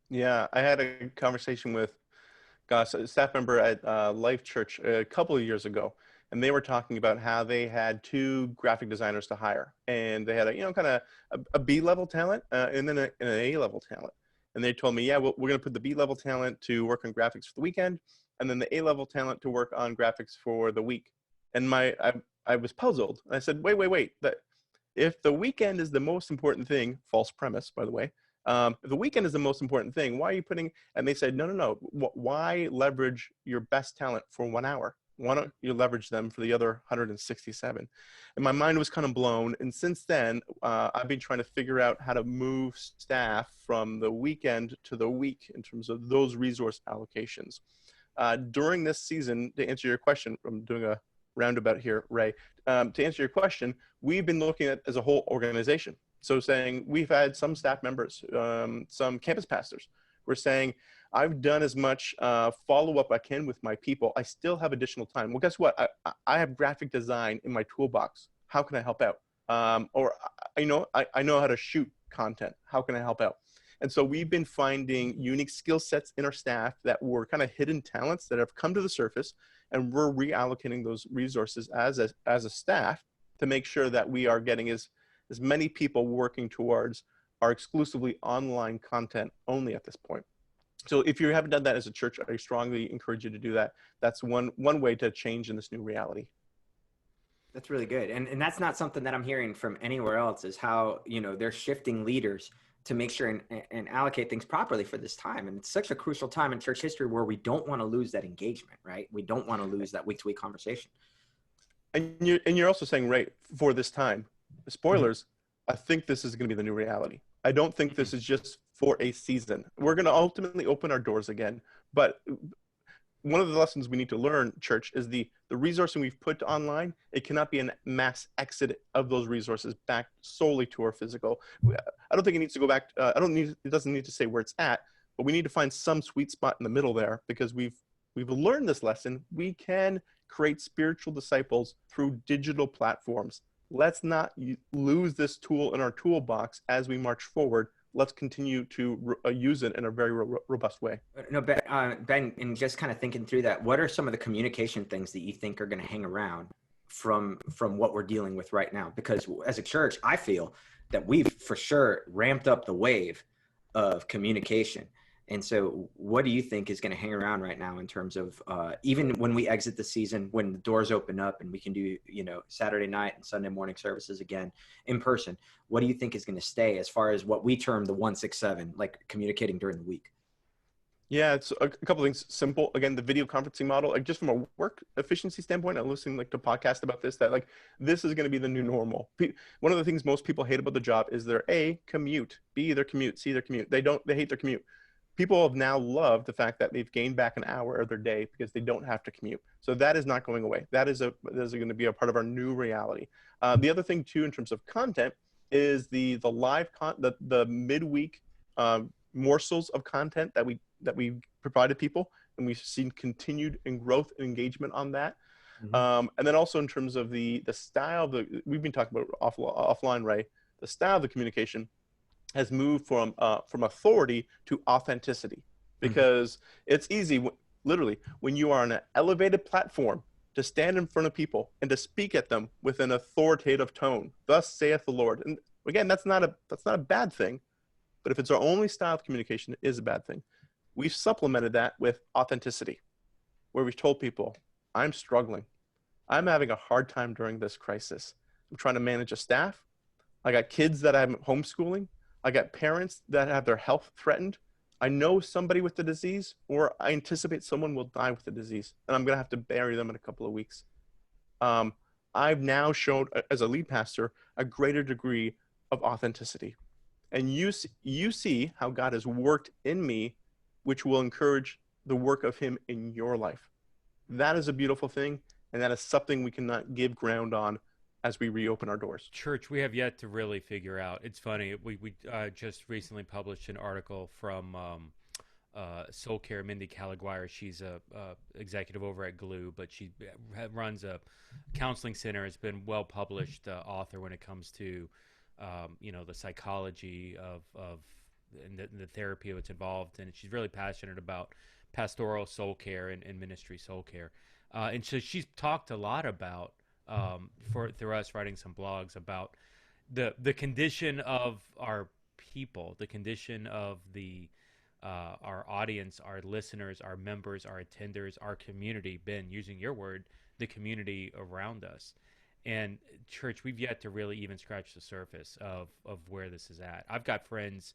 Yeah, I had a conversation with a staff member at Life Church a couple of years ago, and they were talking about how they had 2 graphic designers to hire, and they had kind of a B-level talent and then an A-level talent. And they told me, yeah, well, we're going to put the B-level talent to work on graphics for the weekend, and then the A-level talent to work on graphics for the week. And I was puzzled. I said, wait, that if the weekend is the most important thing, false premise, by the way, if the weekend is the most important thing, why are you putting, and they said, no. Why leverage your best talent for 1 hour? Why don't you leverage them for the other 167? And my mind was kind of blown. And since then, I've been trying to figure out how to move staff from the weekend to the week in terms of those resource allocations. During this season, to answer your question, I'm doing a roundabout here, Ray. To answer your question, we've been looking at as a whole organization. So saying we've had some staff members, some campus pastors, we're saying, I've done as much follow-up I can with my people. I still have additional time. Well, guess what? I have graphic design in my toolbox. How can I help out? I know how to shoot content. How can I help out? And so we've been finding unique skill sets in our staff that were kind of hidden talents that have come to the surface, and we're reallocating those resources as a staff to make sure that we are getting as many people working towards our exclusively online content only at this point. So if you haven't done that as a church, I strongly encourage you to do that. That's one way to change in this new reality. That's really good. And that's not something that I'm hearing from anywhere else, is how, they're shifting leaders to make sure and allocate things properly for this time. And it's such a crucial time in church history where we don't want to lose that engagement, right? We don't want to lose that week-to-week conversation. And you're also saying, right, for this time, spoilers, I think this is going to be the new reality. I don't think this is just for a season. We're going to ultimately open our doors again. But one of the lessons we need to learn, church, is the resourcing we've put online, it cannot be a mass exit of those resources back solely to our physical. I don't think it needs to go back. It doesn't need to say where it's at, but we need to find some sweet spot in the middle there, because we've learned this lesson. We can create spiritual disciples through digital platforms. Let's not lose this tool in our toolbox as we march forward. Let's continue to use it in a very robust way. No, Ben, and just kind of thinking through that, what are some of the communication things that you think are going to hang around from what we're dealing with right now? Because as a church, I feel that we've for sure ramped up the wave of communication. And so what do you think is going to hang around right now in terms of even when we exit the season, when the doors open up and we can do, Saturday night and Sunday morning services again in person, what do you think is going to stay as far as what we term the 167, like communicating during the week? Yeah, it's a couple of things. Simple. Again, the video conferencing model, like just from a work efficiency standpoint, I'm listening to podcasts about this, that this is going to be the new normal. One of the things most people hate about the job is their A, commute, B, their commute, C, their commute. They hate their commute. People have now loved the fact that they've gained back an hour of their day because they don't have to commute. So that is not going away. That is going to be a part of our new reality. The other thing too, in terms of content, is the live the midweek morsels of content that we provided people, and we've seen continued growth and engagement on that. And then also in terms of the style we've been talking about offline, right? The style of the communication has moved from authority to authenticity, because it's easy, literally, when you are on an elevated platform, to stand in front of people and to speak at them with an authoritative tone. Thus saith the Lord. And again, that's not a bad thing, but if it's our only style of communication, it is a bad thing. We've supplemented that with authenticity, where we've told people, I'm struggling. I'm having a hard time during this crisis. I'm trying to manage a staff. I got kids that I'm homeschooling. I got parents that have their health threatened. I know somebody with the disease, or I anticipate someone will die with the disease, and I'm going to have to bury them in a couple of weeks. Um, I've now shown, as a lead pastor, a greater degree of authenticity. And you see how God has worked in me, which will encourage the work of him in your life. That is a beautiful thing, and that is something we cannot give ground on as we reopen our doors. Church, we have yet to really figure out. It's funny. We just recently published an article from Soul Care, Mindy Caliguire. She's a executive over at Glue, but she runs a counseling center. Has been well published author when it comes to the psychology of and the therapy that's involved, and she's really passionate about pastoral soul care and ministry soul care. And so she's talked a lot about through us writing some blogs about the condition of our people, the condition of our audience, our listeners, our members, our attenders, our community. Ben, using your word, the community around us. And church, we've yet to really even scratch the surface of where this is at. I've got friends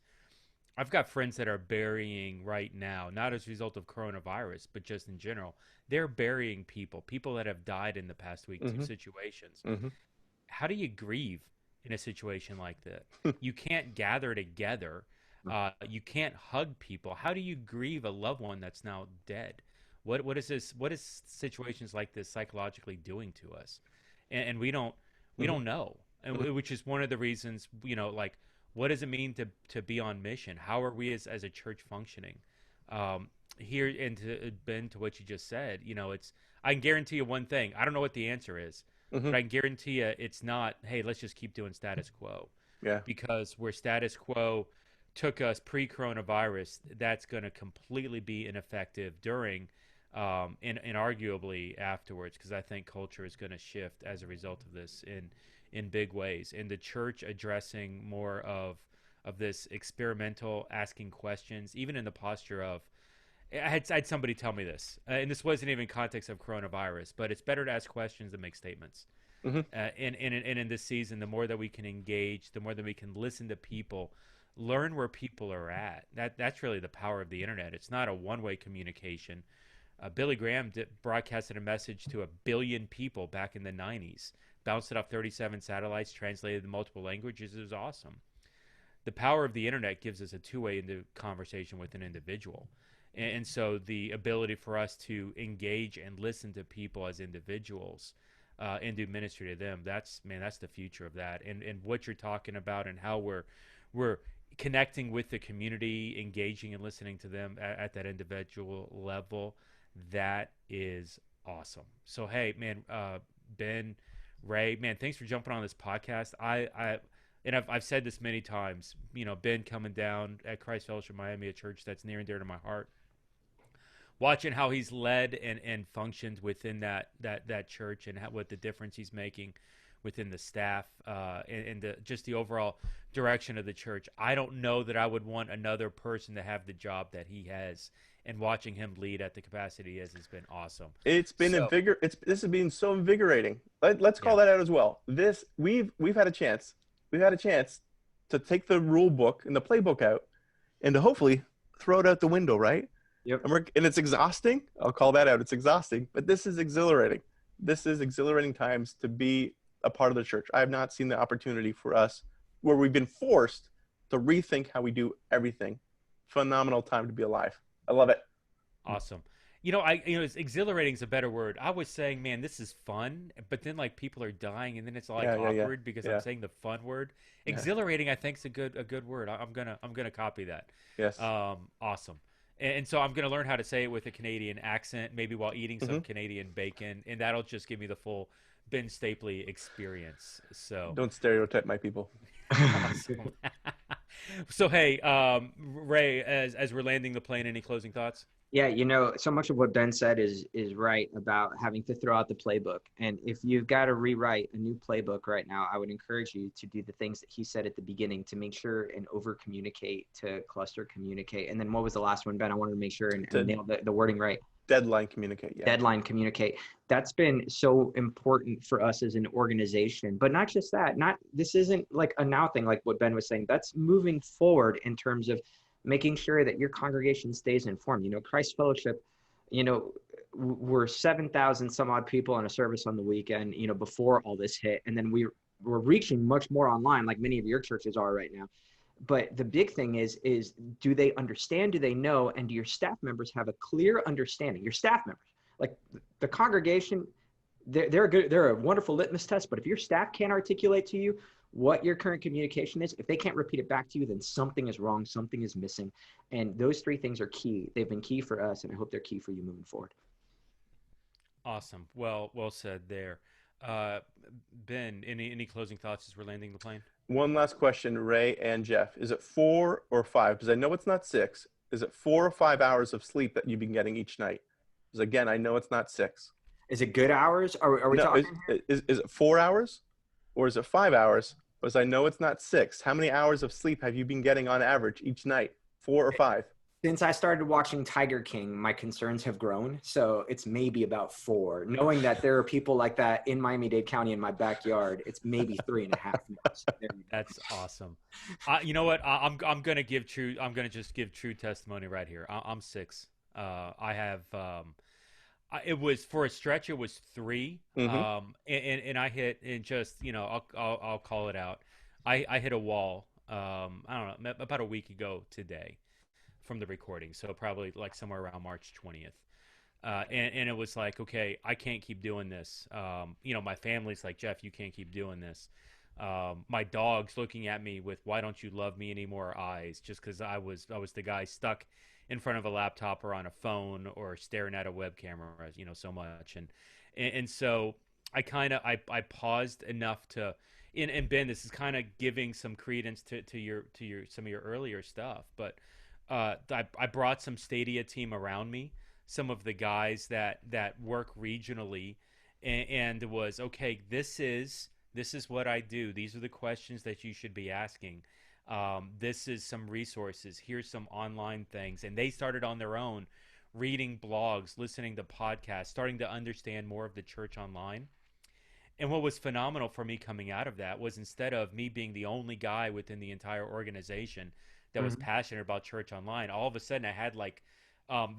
that are burying right now, not as a result of coronavirus, but just in general. They're burying people that have died in the past week, Mm-hmm. two situations. Mm-hmm. How do you grieve in a situation like that? You can't gather together. You can't hug people. How do you grieve a loved one that's now dead? What is this? What is situations like this psychologically doing to us? And we don't know, and which is one of the reasons, like, what does it mean to be on mission? How are we as a church functioning? Here, and to Ben, to what you just said, I can guarantee you one thing. I don't know what the answer is, Mm-hmm. but I can guarantee you it's not, hey, let's just keep doing status quo. Yeah. Because where status quo took us pre-coronavirus, that's going to completely be ineffective during and arguably afterwards, because I think culture is going to shift as a result of this in big ways. And the church addressing more of this experimental asking questions, even in the posture of, I had somebody tell me this, and this wasn't even in context of coronavirus, but it's better to ask questions than make statements. Mm-hmm. And in this season, the more that we can engage, the more that we can listen to people, learn where people are at. That's really the power of the internet. It's not a one-way communication. Billy Graham broadcasted a message to 1 billion people back in the 90s, bounced it off 37 satellites, translated to multiple languages. It was awesome. The power of the internet gives us a two-way into conversation with an individual. And so the ability for us to engage and listen to people as individuals and do ministry to them, that's the future of that. And what you're talking about and how we're connecting with the community, engaging and listening to them at that individual level, that is awesome. So, hey, man, Ben, Ray, man, thanks for jumping on this podcast. I've said this many times, Ben coming down at Christ Fellowship Miami, a church that's near and dear to my heart, watching how he's led and functioned within that church, and what the difference he's making within the staff and just the overall direction of the church. I don't know that I would want another person to have the job that he has, and watching him lead at the capacity has been awesome. It's been this has been so invigorating. Let's call that out as well. We've had a chance. We've had a chance to take the rule book and the playbook out, and to hopefully throw it out the window, right? Yep. And it's exhausting. I'll call that out. It's exhausting, but this is exhilarating. This is exhilarating times to be a part of the church. I have not seen the opportunity for us where we've been forced to rethink how we do everything. Phenomenal time to be alive. I love it. Awesome. It's exhilarating is a better word. I was saying, man, this is fun, but then like people are dying, and then it's like awkward because I'm saying the fun word. Exhilarating, I think, is a good word. I'm gonna copy that. Yes. Awesome. And so I'm gonna learn how to say it with a Canadian accent, maybe while eating some Canadian bacon, and that'll just give me the full Ben Stapley experience. So don't stereotype my people. Awesome. So hey, Ray, as we're landing the plane, any closing thoughts? Yeah, so much of what Ben said is right about having to throw out the playbook. And if you've got to rewrite a new playbook right now, I would encourage you to do the things that he said at the beginning, to make sure and over communicate, to cluster communicate. And then what was the last one, Ben? I wanted to make sure and nail the wording right. Deadline communicate. Yeah. Deadline communicate. That's been so important for us as an organization. But not just that, this isn't like a now thing, like what Ben was saying. That's moving forward in terms of making sure that your congregation stays informed. Christ Fellowship, we're 7,000 some odd people in a service on the weekend, before all this hit. And then we're reaching much more online, like many of your churches are right now. But the big thing is do they understand? Do they know? And do your staff members have a clear understanding? Your staff members, like the congregation, they're a wonderful litmus test. But if your staff can't articulate to you what your current communication is, if they can't repeat it back to you, then something is wrong, something is missing. And those three things are key. They've been key for us, and I hope they're key for you moving forward. Awesome. Well said there. Ben, any closing thoughts as we're landing the plane? One last question, Ray and Jeff. Is it 4 or 5? Because I know it's not 6. Is it 4 or 5 hours of sleep that you've been getting each night? Because again, I know it's not 6. Is it good hours? Are we talking? Is it 4 hours? Or is it 5 hours? Because I know it's not 6. How many hours of sleep have you been getting on average each night? 4 or 5? Since I started watching Tiger King, my concerns have grown. So it's maybe about 4. Knowing that there are people like that in Miami-Dade County in my backyard, it's maybe 3.5 now. So that's awesome. You know what? I'm gonna just give true testimony right here. I'm 6. I have. It was for a stretch. It was 3. Mm-hmm. And I hit, and just I'll call it out. I hit a wall. I don't know, about a week ago today, from the recording, so probably like somewhere around March 20th. And it was like, okay, I can't keep doing this. My family's like, Jeff, you can't keep doing this. My dog's looking at me with "Why don't you love me anymore?" eyes, just because I was the guy stuck in front of a laptop or on a phone or staring at a web camera, so much. And so I paused enough to, and Ben, this is kind of giving some credence to your some of your earlier stuff, but I brought some Stadia team around me, some of the guys that work regionally, and was, okay, this is what I do. These are the questions that you should be asking. This is some resources. Here's some online things. And they started on their own, reading blogs, listening to podcasts, starting to understand more of the church online. And what was phenomenal for me coming out of that was, instead of me being the only guy within the entire organization that was passionate about church online, all of a sudden I had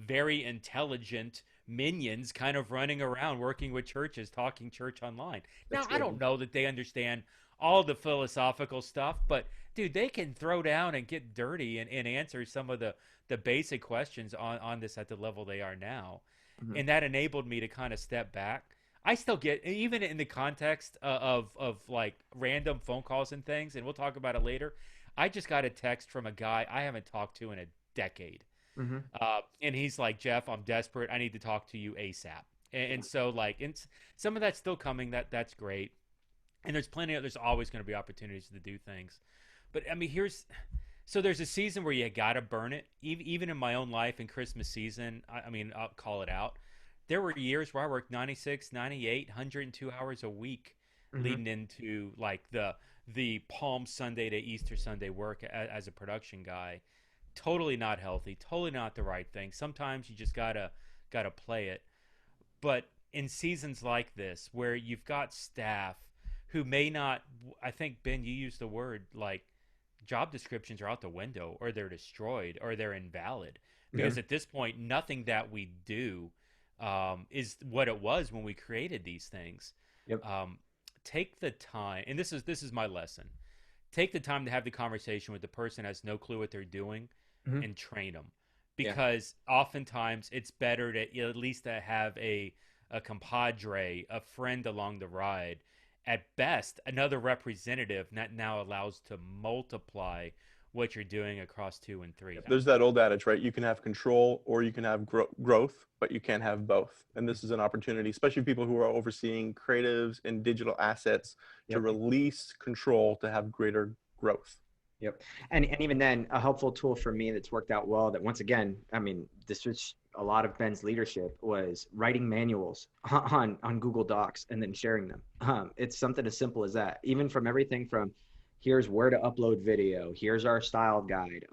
very intelligent minions kind of running around working with churches, talking church online. Now, I don't know that they understand all the philosophical stuff, but dude, they can throw down and get dirty and answer some of the basic questions on this at the level they are now. Mm-hmm. And that enabled me to kind of step back. I still get, even in the context of like random phone calls and things, and we'll talk about it later, I just got a text from a guy I haven't talked to in a decade. Mm-hmm. And he's like, Jeff, I'm desperate. I need to talk to you ASAP. And so some of that's still coming. That's great. And there's always going to be opportunities to do things. But I mean, there's a season where you got to burn it. Even in my own life, in Christmas season, I mean, I'll call it out. There were years where I worked 96, 98, 102 hours a week, leading into like the Palm Sunday to Easter Sunday work as a production guy. Totally not healthy, totally not the right thing. Sometimes you just gotta play it. But in seasons like this, where you've got staff who may not, I think, Ben, you used the word, like, job descriptions are out the window, or they're destroyed, or they're invalid. Because at this point, nothing that we do is what it was when we created these things. Yep. Take the time, and this is my lesson. Take the time to have the conversation with the person who has no clue what they're doing, and train them. Because oftentimes it's better to at least to have a compadre, a friend along the ride. At best, another representative that now allows to multiply what you're doing across 2 and 3. There's that old adage, right? You can have control or you can have growth, but you can't have both. And this is an opportunity, especially people who are overseeing creatives and digital assets, to release control to have greater growth. Yep. And even then, a helpful tool for me that's worked out well, that once again, I mean, this was a lot of Ben's leadership, was writing manuals on Google Docs and then sharing them. It's something as simple as that. Even from everything from, here's where to upload video, here's our style guide,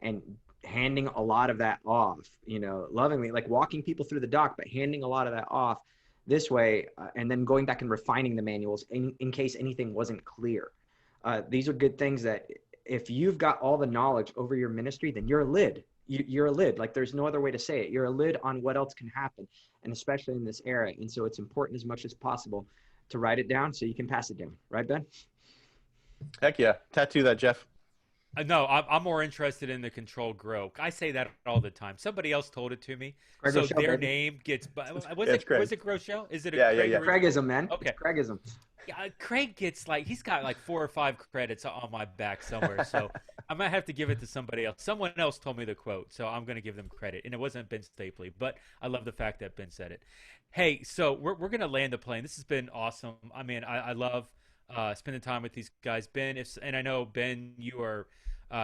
and handing a lot of that off, lovingly, like walking people through the doc, but handing a lot of that off this way, and then going back and refining the manuals in case anything wasn't clear. These are good things that if you've got all the knowledge over your ministry, then you're a lid. You're a lid. Like there's no other way to say it. You're a lid on what else can happen, and especially in this era. And so it's important as much as possible to write it down so you can pass it down. Right, Ben? Heck yeah. Tattoo that, Jeff. No, I'm more interested in the controlled grow. I say that all the time. Somebody else told it to me. Greg so Rochelle, their baby. name gets. Was it Groeschel? Is it a Yeah, Craig? yeah. Craigism, man. Okay. It's Craigism. Yeah, Craig gets he's got 4 or 5 credits on my back somewhere. So I might have to give it to somebody else. Someone else told me the quote, so I'm going to give them credit. And it wasn't Ben Stapley, but I love the fact that Ben said it. Hey, so we're going to land the plane. This has been awesome. I mean, I love spending time with these guys. Ben, and I know, Ben, you are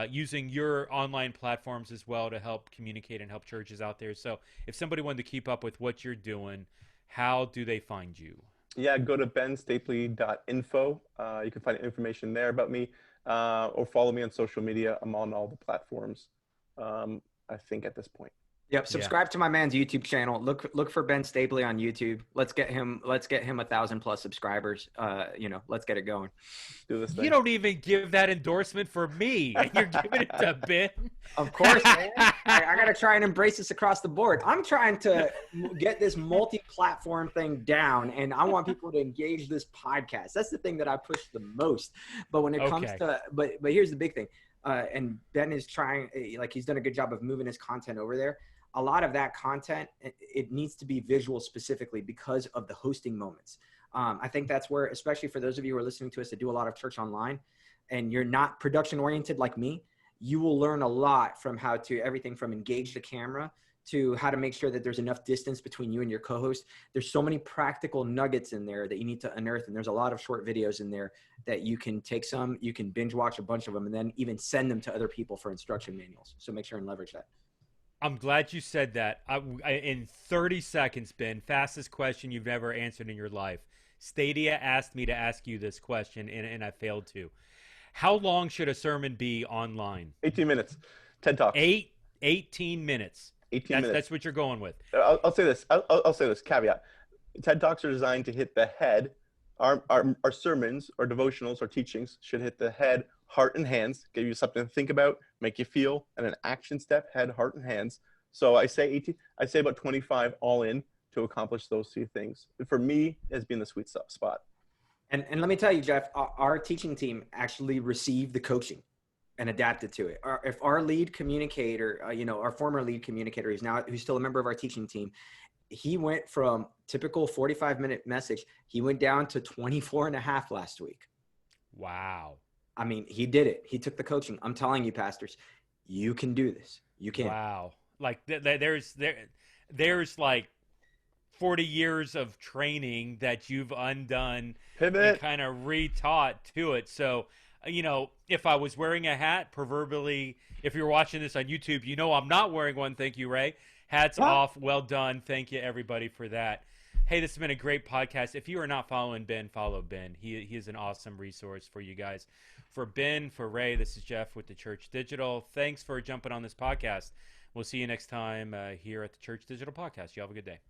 using your online platforms as well to help communicate and help churches out there. So if somebody wanted to keep up with what you're doing, how do they find you? Yeah, go to benstapley.info. You can find information there about me, or follow me on social media. I'm on all the platforms, I think, at this point. Yep. Subscribe to my man's YouTube channel. Look for Ben Stapley on YouTube. Let's get him 1,000+ subscribers. Let's get it going. Do this thing. You don't even give that endorsement for me, and you're giving it to Ben. Of course, man. I got to try and embrace this across the board. I'm trying to get this multi-platform thing down, and I want people to engage this podcast. That's the thing that I push the most. But when it comes to, but here's the big thing. And Ben is trying, he's done a good job of moving his content over there. A lot of that content, it needs to be visual specifically because of the hosting moments. I think that's where, especially for those of you who are listening to us that do a lot of church online and you're not production oriented like me, you will learn a lot from how to everything from engage the camera to how to make sure that there's enough distance between you and your co-host. There's so many practical nuggets in there that you need to unearth. And there's a lot of short videos in there that you can you can binge watch a bunch of them and then even send them to other people for instruction manuals. So make sure and leverage that. I'm glad you said that. In 30 seconds, Ben, fastest question you've ever answered in your life. Stadia asked me to ask you this question, and I failed to. How long should a sermon be online? 18 minutes. TED Talks. 18 minutes. 18 minutes. That's what you're going with. I'll say this. I'll say this caveat. TED Talks are designed to hit the head. Our sermons, our devotionals, our teachings should hit the head, heart, and hands, give you something to think about, make you feel, and an action step, head, heart, and hands. So I say 18. I say about 25 all in to accomplish those 2 things. For me, has been the sweet spot. And let me tell you, Jeff, our teaching team actually received the coaching and adapted to it. If our lead communicator, our former lead communicator, who's still a member of our teaching team, he went from typical 45-minute message. He went down to 24 and a half last week. Wow. I mean, he did it. He took the coaching. I'm telling you, pastors, you can do this. You can. Wow. There's 40 years of training that you've undone. Pivot. And kind of retaught to it. So, if I was wearing a hat, proverbially, if you're watching this on YouTube, I'm not wearing one. Thank you, Ray. Hats off. Well done. Thank you, everybody, for that. Hey, this has been a great podcast. If you are not following Ben, follow Ben. He is an awesome resource for you guys. For Ben, for Ray, this is Jeff with the Church Digital. Thanks for jumping on this podcast. We'll see you next time here at the Church Digital Podcast. You have a good day.